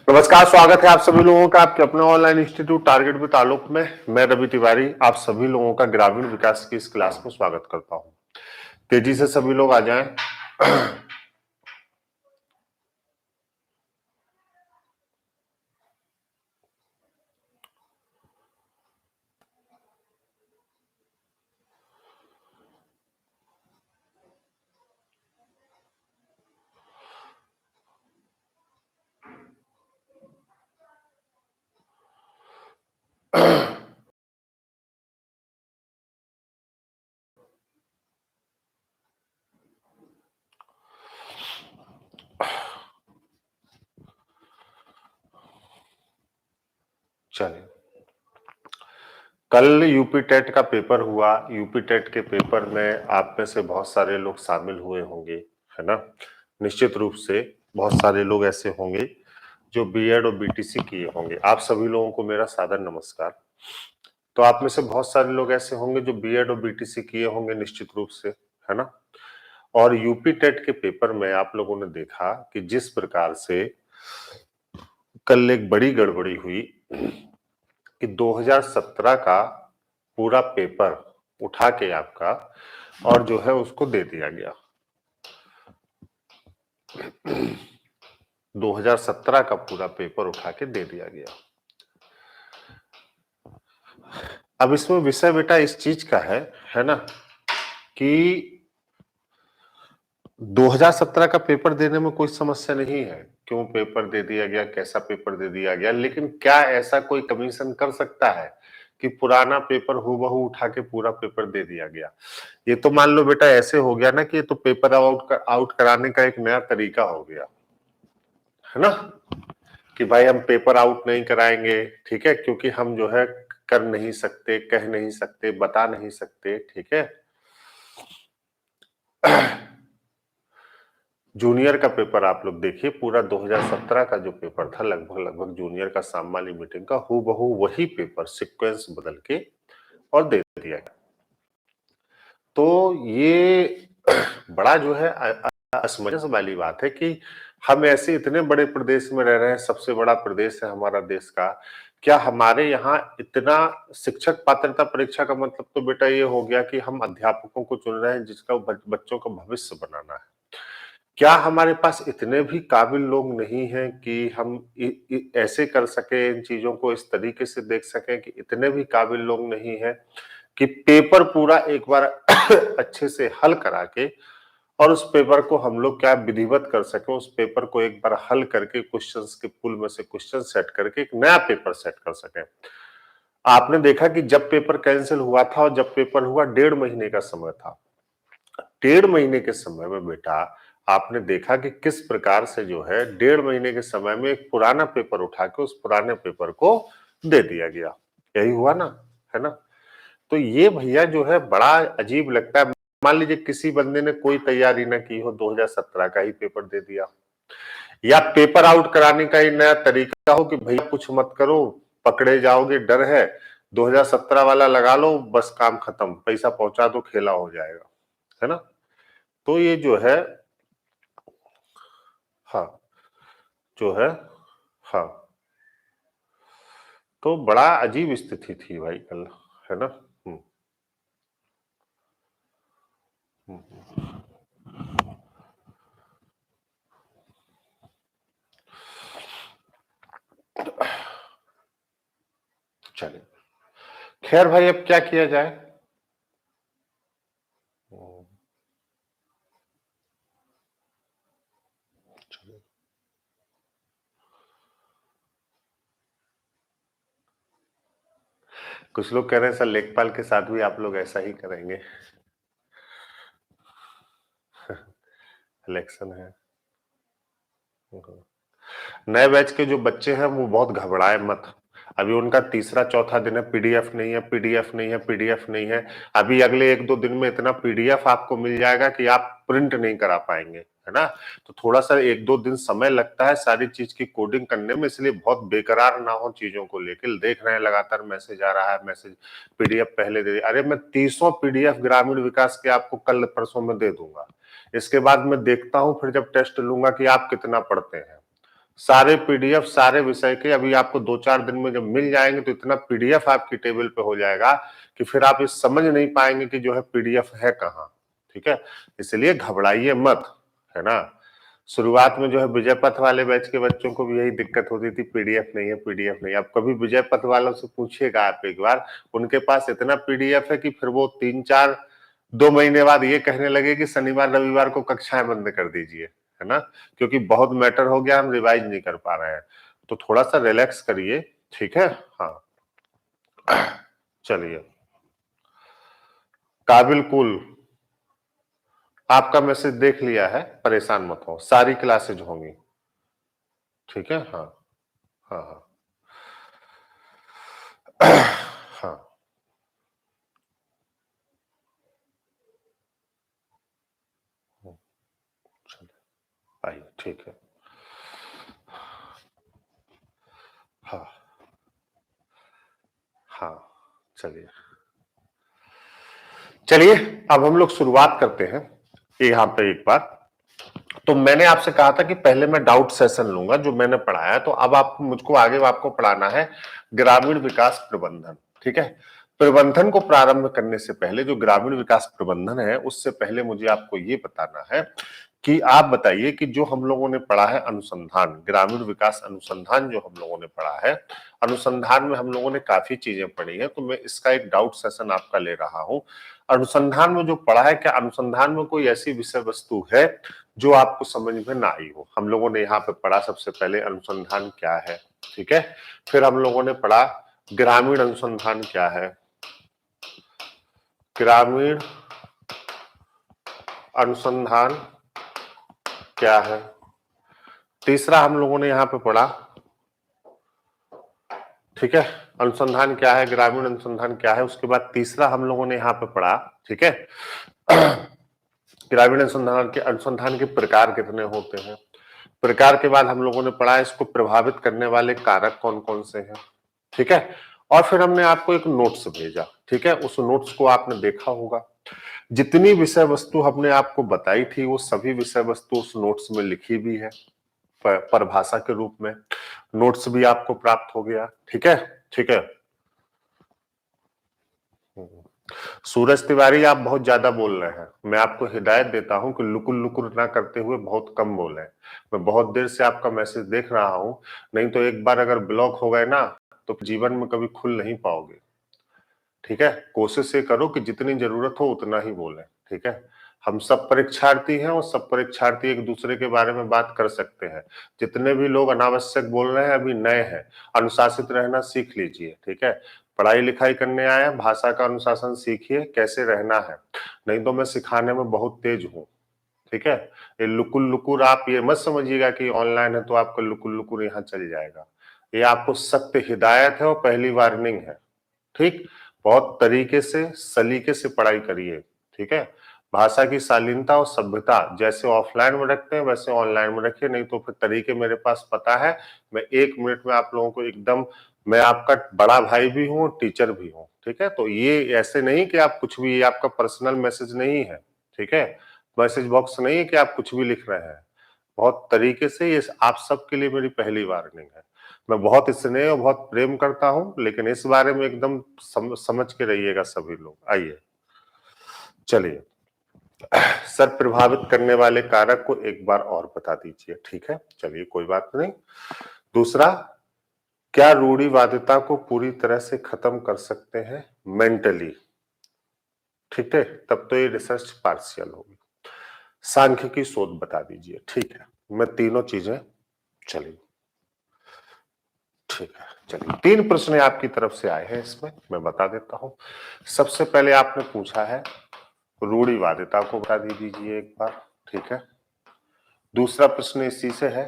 नमस्कार, स्वागत है आप सभी लोगों का आपके अपने ऑनलाइन इंस्टीट्यूट टारगेट विद ताल्लुक में। मैं रवि तिवारी आप सभी लोगों का ग्रामीण विकास की इस क्लास में स्वागत करता हूं। तेजी से सभी लोग आ जाएं। चलिए, कल यूपी टेट का पेपर हुआ। यूपी टेट के पेपर में आप में से बहुत सारे लोग शामिल हुए होंगे, है ना। निश्चित रूप से बहुत सारे लोग ऐसे होंगे जो बीएड और बीटीसी किए होंगे। आप सभी लोगों को मेरा सादर नमस्कार। तो आप में से बहुत सारे लोग ऐसे होंगे जो बीएड और बीटीसी किए होंगे, निश्चित रूप से, है ना। और यूपी टेट के पेपर में आप लोगों ने देखा कि जिस प्रकार से कल एक बड़ी गड़बड़ी हुई कि 2017 का पूरा पेपर उठा के आपका और जो है उसको दे दिया गया। 2017 का पूरा पेपर उठा के दे दिया गया। अब इसमें विषय बेटा इस चीज का है ना, कि 2017 का पेपर देने में कोई समस्या नहीं है। क्यों पेपर दे दिया गया, कैसा पेपर दे दिया गया, लेकिन क्या ऐसा कोई कमीशन कर सकता है कि पुराना पेपर हूबहू उठा के पूरा पेपर दे दिया गया। ये तो मान लो बेटा ऐसे हो गया ना कि ये तो पेपर आउट कराने का एक नया तरीका हो गया, है ना, कि भाई हम पेपर आउट नहीं कराएंगे, ठीक है, क्योंकि हम जो है कर नहीं सकते, कह नहीं सकते, बता नहीं सकते, ठीक है। जूनियर का पेपर आप लोग देखिए, पूरा 2017 का जो पेपर था लगभग जूनियर का साम वाली मीटिंग का हूबहू वही पेपर सिक्वेंस बदल के और दे दिया गया। तो ये बड़ा जो है असमंजस वाली बात है कि हम ऐसे इतने बड़े प्रदेश में रह रहे हैं, सबसे बड़ा प्रदेश है हमारा देश का। क्या हमारे यहाँ इतना शिक्षक पात्रता परीक्षा का मतलब तो बेटा ये हो गया कि हम अध्यापकों को चुन रहे हैं जिसका बच्चों का भविष्य बनाना है। क्या हमारे पास इतने भी काबिल लोग नहीं हैं कि हम ऐसे कर सके, इन चीजों को इस तरीके से देख सकें कि इतने भी काबिल लोग नहीं हैं कि पेपर पूरा एक बार अच्छे से हल करा के और उस पेपर को हम लोग क्या विधिवत कर सके, उस पेपर को एक बार हल करके क्वेश्चंस के पूल में से क्वेश्चन सेट करके एक नया पेपर सेट कर सके। आपने देखा कि जब पेपर कैंसिल हुआ था और जब पेपर हुआ 1.5 महीने का समय था। 1.5 महीने के समय में बेटा आपने देखा कि किस प्रकार से जो है 1.5 महीने के समय में एक पुराना पेपर उठा के उस पुराने पेपर को दे दिया गया। यही हुआ ना, है ना। तो ये भैया जो है बड़ा अजीब लगता है। मान लीजिए किसी बंदे ने कोई तैयारी ना की हो, 2017 का ही पेपर दे दिया, या पेपर आउट कराने का ही नया तरीका हो कि भैया कुछ मत करो, पकड़े जाओगे, डर है, 2017 वाला लगा लो, बस काम खत्म, पैसा पहुंचा दो, खेला हो जाएगा, है ना। तो ये जो है, हाँ, जो है, हाँ, तो बड़ा अजीब स्थिति थी भाई कल, है ना। हम्म, हम्म। चलिए, खैर भाई अब क्या किया जाए। हम्म, चलिए। कुछ लोग कह रहे हैं सर लेखपाल के साथ भी आप लोग ऐसा ही करेंगे। इलेक्शन है। नए बैच के जो बच्चे हैं वो बहुत घबराए मत। अभी उनका तीसरा चौथा दिन है, पीडीएफ नहीं है, पीडीएफ नहीं है, पीडीएफ नहीं है। अभी अगले 1-2 दिन में इतना पीडीएफ आपको मिल जाएगा कि आप प्रिंट नहीं करा पाएंगे, है ना। तो थोड़ा सा 1-2 दिन समय लगता है सारी चीज की कोडिंग करने में, इसलिए बहुत बेकरार ना हो चीजों को लेकर। देख रहे हैं लगातार मैसेज आ रहा है, मैसेज पीडीएफ पहले दे, अरे मैं 300 पीडीएफ ग्रामीण विकास के आपको कल परसों में दे दूंगा। इसके बाद मैं देखता हूं फिर जब टेस्ट लूंगा कि आप कितना पढ़ते हैं। सारे पीडीएफ सारे विषय के अभी आपको 2-4 दिन में जब मिल जाएंगे तो इतना पीडीएफ आपकी टेबल पे हो जाएगा कि फिर आप ये समझ नहीं पाएंगे कि जो है पीडीएफ है कहाँ। ठीक है, इसलिए घबराइए मत, है ना। शुरुआत में जो है विजय पथ वाले बैच के बच्चों को भी यही दिक्कत होती थी, पीडीएफ नहीं है, पीडीएफ नहीं है। अब कभी विजय पथ वालों से पूछिएगा आप एक बार, उनके पास इतना पीडीएफ है कि फिर वो 3-4 2 महीने बाद ये कहने लगे कि शनिवार रविवार को कक्षाएं बंद कर दीजिए, है ना, क्योंकि बहुत मैटर हो गया, हम रिवाइज नहीं कर पा रहे हैं। तो थोड़ा सा रिलैक्स करिए, ठीक है। हाँ, चलिए। काबिल कुल आपका मैसेज देख लिया है, परेशान मत हो, सारी क्लासेज होंगी, ठीक है। हाँ हाँ हाँ हाँ, चलिए आइए, ठीक है। हाँ हाँ, चलिए चलिए, अब हम लोग शुरुआत करते हैं। यहाँ पे एक बात, तो मैंने आपसे कहा था कि पहले मैं डाउट सेशन लूंगा जो मैंने पढ़ाया, तो अब आपको मुझको आगे आपको पढ़ाना है ग्रामीण विकास प्रबंधन, ठीक है। प्रबंधन को प्रारंभ करने से पहले, जो ग्रामीण विकास प्रबंधन है उससे पहले मुझे आपको ये बताना है कि आप बताइए कि जो हम लोगों ने पढ़ा है अनुसंधान, ग्रामीण विकास अनुसंधान जो हम लोगों ने पढ़ा है, अनुसंधान में हम लोगों ने काफी चीजें पढ़ी है, तो मैं इसका एक डाउट सेशन आपका ले रहा हूं। अनुसंधान में जो पढ़ा है, क्या अनुसंधान में कोई ऐसी विषय वस्तु है जो आपको समझ में ना आई हो? हम लोगों ने यहाँ पे पढ़ा सबसे पहले अनुसंधान क्या है, ठीक है। फिर हम लोगों ने पढ़ा ग्रामीण अनुसंधान क्या है, ग्रामीण अनुसंधान क्या है। तीसरा हम लोगों ने यहाँ पे पढ़ा, ठीक है, अनुसंधान क्या है, ग्रामीण अनुसंधान क्या है। उसके बाद तीसरा हम लोगों ने यहाँ पे पढ़ा, ठीक है, ग्रामीण अनुसंधान के प्रकार कितने होते हैं। प्रकार के बाद हम लोगों ने पढ़ा इसको प्रभावित करने वाले कारक कौन कौन से हैं, ठीक है। और फिर हमने आपको एक नोट्स भेजा, ठीक है, उस नोट्स को आपने देखा होगा। जितनी विषय वस्तु हमने आपको बताई थी वो सभी विषय वस्तु उस नोट्स में लिखी भी है परिभाषा के रूप में। नोट्स भी आपको प्राप्त हो गया, ठीक है, ठीक है। सूरज तिवारी, आप बहुत ज्यादा बोल रहे हैं, मैं आपको हिदायत देता हूं कि लुकुर लुकुर ना करते हुए बहुत कम बोले। मैं बहुत देर से आपका मैसेज देख रहा हूं, नहीं तो एक बार अगर ब्लॉक हो गए ना तो जीवन में कभी खुल नहीं पाओगे, ठीक है। कोशिश ये करो कि जितनी जरूरत हो उतना ही बोले, ठीक है। हम सब परीक्षार्थी हैं और सब परीक्षार्थी एक दूसरे के बारे में बात कर सकते हैं। जितने भी लोग अनावश्यक बोल रहे हैं, अभी नए हैं, अनुशासित रहना सीख लीजिए, ठीक है। पढ़ाई लिखाई करने आए हैं, भाषा का अनुशासन सीखिए, कैसे रहना है, नहीं तो मैं सिखाने में बहुत तेज हूँ, ठीक है। ये लुकुर लुकुर आप ये मत समझिएगा कि ऑनलाइन है तो आपका लुकुर लुकुर यहाँ चल जाएगा। ये आपको सख्त हिदायत है और पहली वार्निंग है, ठीक। बहुत तरीके से सलीके से पढ़ाई करिए, ठीक है। भाषा की शालीनता और सभ्यता जैसे ऑफलाइन में रखते हैं वैसे ऑनलाइन में रखिए, नहीं तो फिर तरीके मेरे पास पता है। मैं 1 मिनट में आप लोगों को एकदम, मैं आपका बड़ा भाई भी हूँ टीचर भी हूँ, ठीक है। तो ये ऐसे नहीं कि आप कुछ भी, ये आपका पर्सनल मैसेज नहीं है, ठीक है, मैसेज बॉक्स नहीं है कि आप कुछ भी लिख रहे हैं। बहुत तरीके से ये आप सबके लिए मेरी पहली वार्निंग है। मैं बहुत स्नेह और बहुत प्रेम करता हूं, लेकिन इस बारे में एकदम समझ के रहिएगा सभी लोग। आइए, चलिए। सर, प्रभावित करने वाले कारक को एक बार और बता दीजिए, ठीक है, चलिए कोई बात नहीं। दूसरा, क्या रूढ़िवादिता को पूरी तरह से खत्म कर सकते हैं मेंटली, ठीक है, तब तो ये रिसर्च पार्शियल होगी। सांख्यिकी शोध बता दीजिए, ठीक है। मैं तीनों चीजें, चलिए ठीक है, चलिए 3 प्रश्न आपकी तरफ से आए हैं, इसमें मैं बता देता हूं। सबसे पहले आपने पूछा है रूढ़िवादिता को बता दीजिए एक बार, ठीक है। दूसरा प्रश्न इसी से है,